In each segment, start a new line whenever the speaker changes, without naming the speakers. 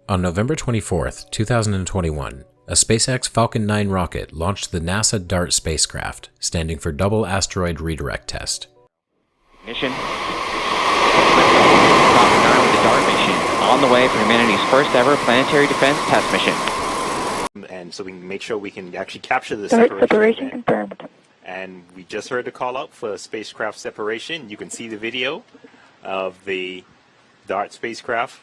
On November 24th, 2021, a SpaceX Falcon 9 rocket launched the NASA DART spacecraft, standing for Double Asteroid Redirect Test.
Mission. Falcon 9 with the DART mission, on the way for humanity's first ever planetary defense test mission.
And so we can make sure we can actually capture the
separation confirmed.
And we just heard the call out for spacecraft separation. You can see the video of the DART spacecraft.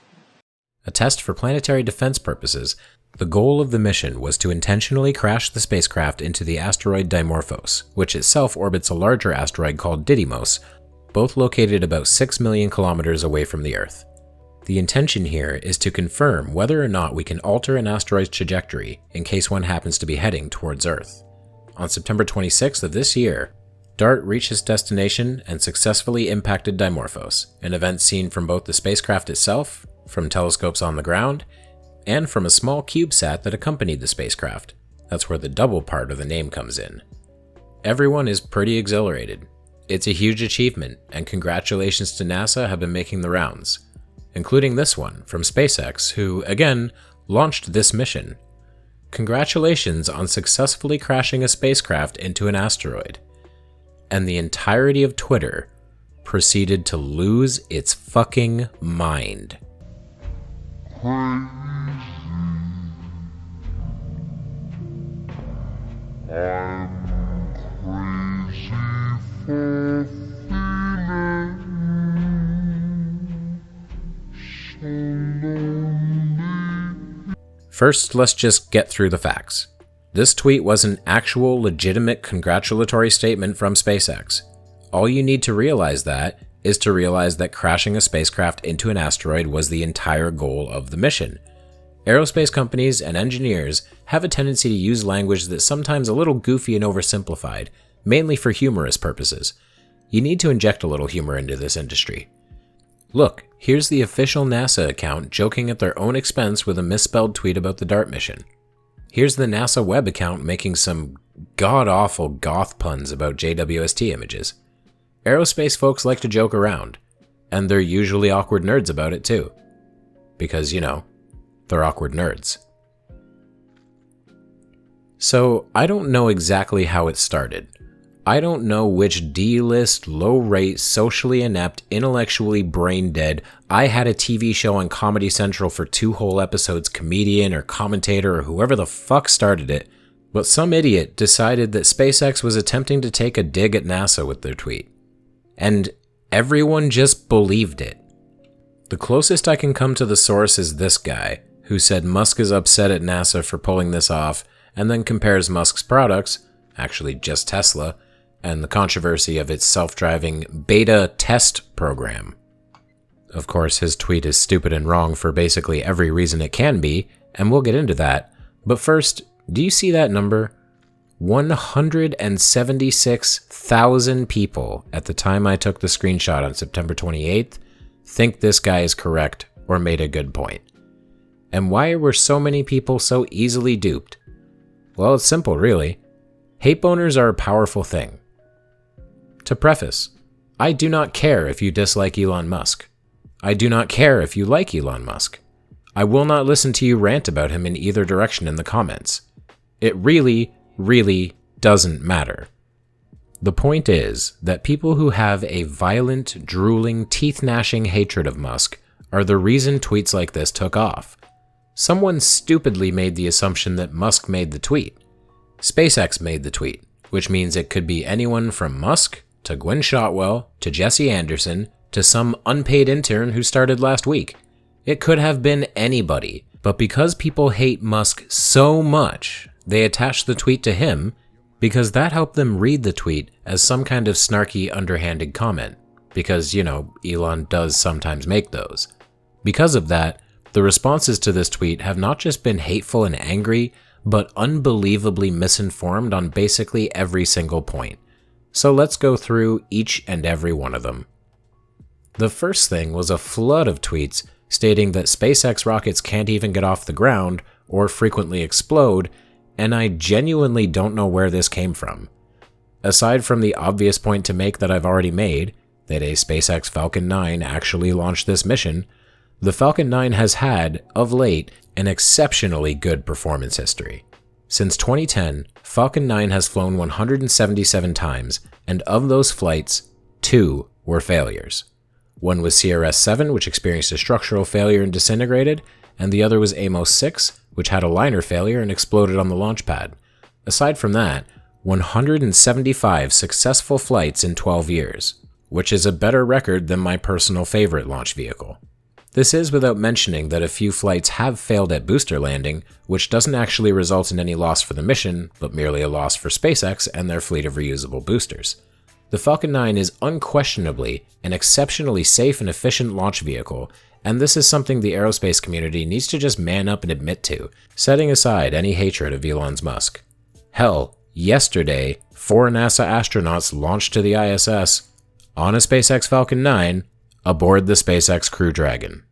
A test for planetary defense purposes, the goal of the mission was to intentionally crash the spacecraft into the asteroid Dimorphos, which itself orbits a larger asteroid called Didymos, both located about 6 million kilometers away from the Earth. The intention here is to confirm whether or not we can alter an asteroid's trajectory in case one happens to be heading towards Earth. On September 26th of this year, DART reached its destination and successfully impacted Dimorphos, an event seen from both the spacecraft itself, from telescopes on the ground, and from a small CubeSat that accompanied the spacecraft. That's where the double part of the name comes in. Everyone is pretty exhilarated. It's a huge achievement, and congratulations to NASA have been making the rounds, including this one from SpaceX, who, again, launched this mission. Congratulations on successfully crashing a spacecraft into an asteroid. And the entirety of Twitter proceeded to lose its fucking mind. First, let's just get through the facts. This tweet was an actual, legitimate congratulatory statement from SpaceX. All you need to realize that crashing a spacecraft into an asteroid was the entire goal of the mission. Aerospace companies and engineers have a tendency to use language that's sometimes a little goofy and oversimplified, mainly for humorous purposes. You need to inject a little humor into this industry. Look, here's the official NASA account joking at their own expense with a misspelled tweet about the DART mission. Here's the NASA web account making some god-awful goth puns about JWST images. Aerospace folks like to joke around, and they're usually awkward nerds about it too. Because, they're awkward nerds. So, I don't know exactly how it started. I don't know which D-list, low-rate, socially inept, intellectually brain-dead, I had a TV show on Comedy Central for 2 whole episodes comedian or commentator or whoever the fuck started it, but some idiot decided that SpaceX was attempting to take a dig at NASA with their tweet. And everyone just believed it. The closest I can come to the source is this guy, who said Musk is upset at NASA for pulling this off, and then compares Musk's products, actually just Tesla, and the controversy of its self-driving beta test program. Of course, his tweet is stupid and wrong for basically every reason it can be, and we'll get into that. But first, do you see that number? 176,000 people at the time I took the screenshot on September 28th think this guy is correct or made a good point. And why were so many people so easily duped? Well, it's simple, really. Hate boners are a powerful thing. To preface, I do not care if you dislike Elon Musk. I do not care if you like Elon Musk. I will not listen to you rant about him in either direction in the comments. It really doesn't matter. The point is that people who have a violent, drooling, teeth-gnashing hatred of Musk are the reason tweets like this took off. Someone stupidly made the assumption that Musk made the tweet. SpaceX made the tweet, which means it could be anyone from Musk to Gwynne Shotwell to Jesse Anderson to some unpaid intern who started last week. It could have been anybody, but because people hate Musk so much, they attached the tweet to him because that helped them read the tweet as some kind of snarky, underhanded comment. Because, Elon does sometimes make those. Because of that, the responses to this tweet have not just been hateful and angry, but unbelievably misinformed on basically every single point. So let's go through each and every one of them. The first thing was a flood of tweets stating that SpaceX rockets can't even get off the ground or frequently explode, and I genuinely don't know where this came from. Aside from the obvious point to make that I've already made, that a SpaceX Falcon 9 actually launched this mission, The Falcon 9 has had, of late, an exceptionally good performance history. Since 2010, Falcon 9 has flown 177 times, and of those flights, 2 were failures. One was CRS-7, which experienced a structural failure and disintegrated, and the other was Amos-6, which had a liner failure and exploded on the launch pad. Aside from that, 175 successful flights in 12 years, which is a better record than my personal favorite launch vehicle. This is without mentioning that a few flights have failed at booster landing, which doesn't actually result in any loss for the mission, but merely a loss for SpaceX and their fleet of reusable boosters. The Falcon 9 is unquestionably an exceptionally safe and efficient launch vehicle, and this is something the aerospace community needs to just man up and admit to, setting aside any hatred of Elon Musk. Hell, yesterday, 4 NASA astronauts launched to the ISS on a SpaceX Falcon 9 aboard the SpaceX Crew Dragon.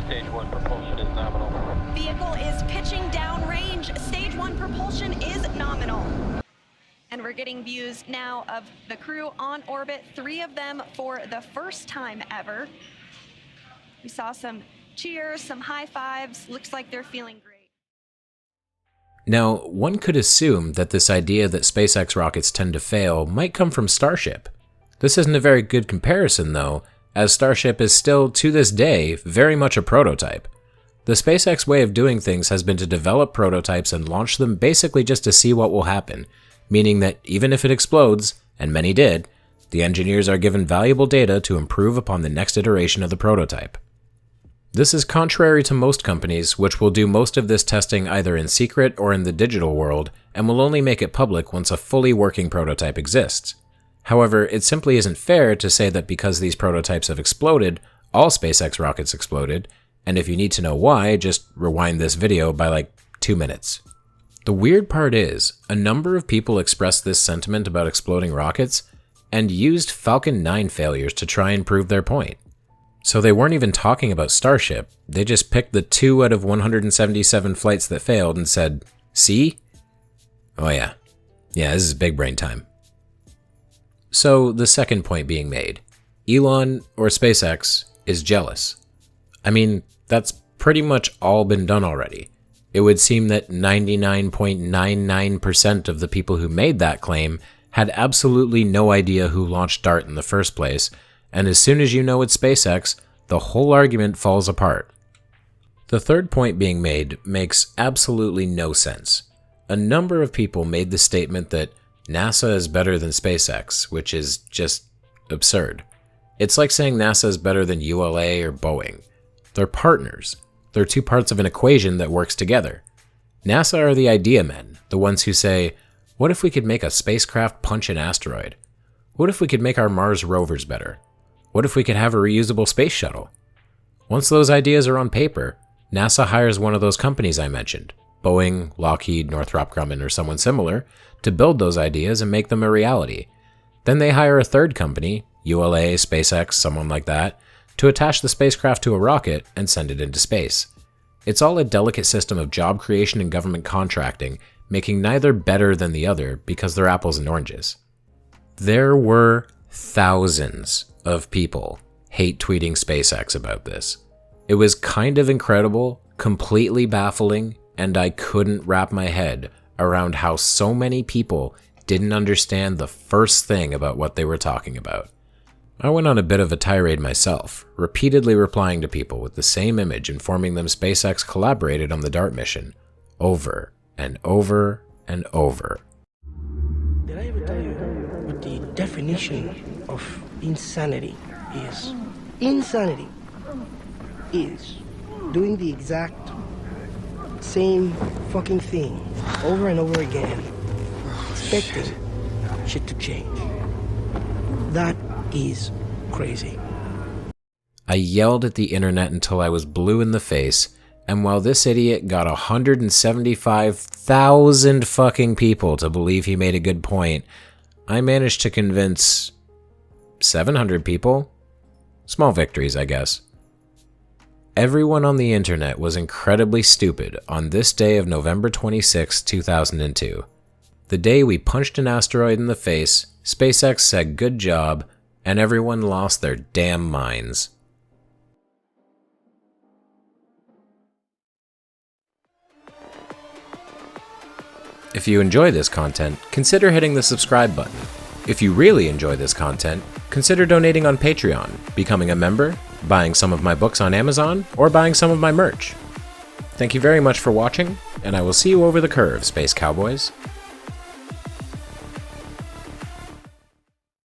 Stage 1 propulsion is nominal.
Vehicle is pitching downrange. Stage 1 propulsion is nominal. And we're getting views now of the crew on orbit, 3 of them for the first time ever. We saw some cheers, some high fives. Looks like they're feeling great.
Now, one could assume that this idea that SpaceX rockets tend to fail might come from Starship. This isn't a very good comparison, though, as Starship is still, to this day, very much a prototype. The SpaceX way of doing things has been to develop prototypes and launch them basically just to see what will happen, meaning that even if it explodes, and many did, the engineers are given valuable data to improve upon the next iteration of the prototype. This is contrary to most companies, which will do most of this testing either in secret or in the digital world, and will only make it public once a fully working prototype exists. However, it simply isn't fair to say that because these prototypes have exploded, all SpaceX rockets exploded, and if you need to know why, just rewind this video by like 2 minutes. The weird part is, a number of people expressed this sentiment about exploding rockets, and used Falcon 9 failures to try and prove their point. So they weren't even talking about Starship, they just picked the 2 out of 177 flights that failed and said, see? Oh yeah, this is big brain time. So the second point being made, Elon, or SpaceX, is jealous. I mean, that's pretty much all been done already. It would seem that 99.99% of the people who made that claim had absolutely no idea who launched DART in the first place, and as soon as you know it's SpaceX, the whole argument falls apart. The third point being made makes absolutely no sense. A number of people made the statement that NASA is better than SpaceX, which is just absurd. It's like saying NASA is better than ULA or Boeing. They're partners. They're 2 parts of an equation that works together. NASA are the idea men, the ones who say, what if we could make a spacecraft punch an asteroid? What if we could make our Mars rovers better? What if we could have a reusable space shuttle? Once those ideas are on paper, NASA hires one of those companies I mentioned, Boeing, Lockheed, Northrop Grumman, or someone similar, to build those ideas and make them a reality. Then they hire a third company, ULA, SpaceX, someone like that, to attach the spacecraft to a rocket and send it into space. It's all a delicate system of job creation and government contracting, making neither better than the other because they're apples and oranges. There were thousands of people hate tweeting SpaceX about this. It was kind of incredible, completely baffling, and I couldn't wrap my head around how so many people didn't understand the first thing about what they were talking about. I went on a bit of a tirade myself, repeatedly replying to people with the same image informing them SpaceX collaborated on the DART mission, over and over and over.
Did I ever tell you what the definition of insanity is? Insanity is doing the exact same fucking thing over and over again, expecting shit to change. That is crazy.
I yelled at the internet until I was blue in the face, and while this idiot got 175,000 fucking people to believe he made a good point, I managed to convince 700 people? Small victories, I guess. Everyone on the internet was incredibly stupid on this day of November 26, 2002. The day we punched an asteroid in the face, SpaceX said good job, and everyone lost their damn minds. If you enjoy this content, consider hitting the subscribe button. If you really enjoy this content, consider donating on Patreon, becoming a member, buying some of my books on Amazon, or buying some of my merch. Thank you very much for watching, and I will see you over the curve, Space Cowboys.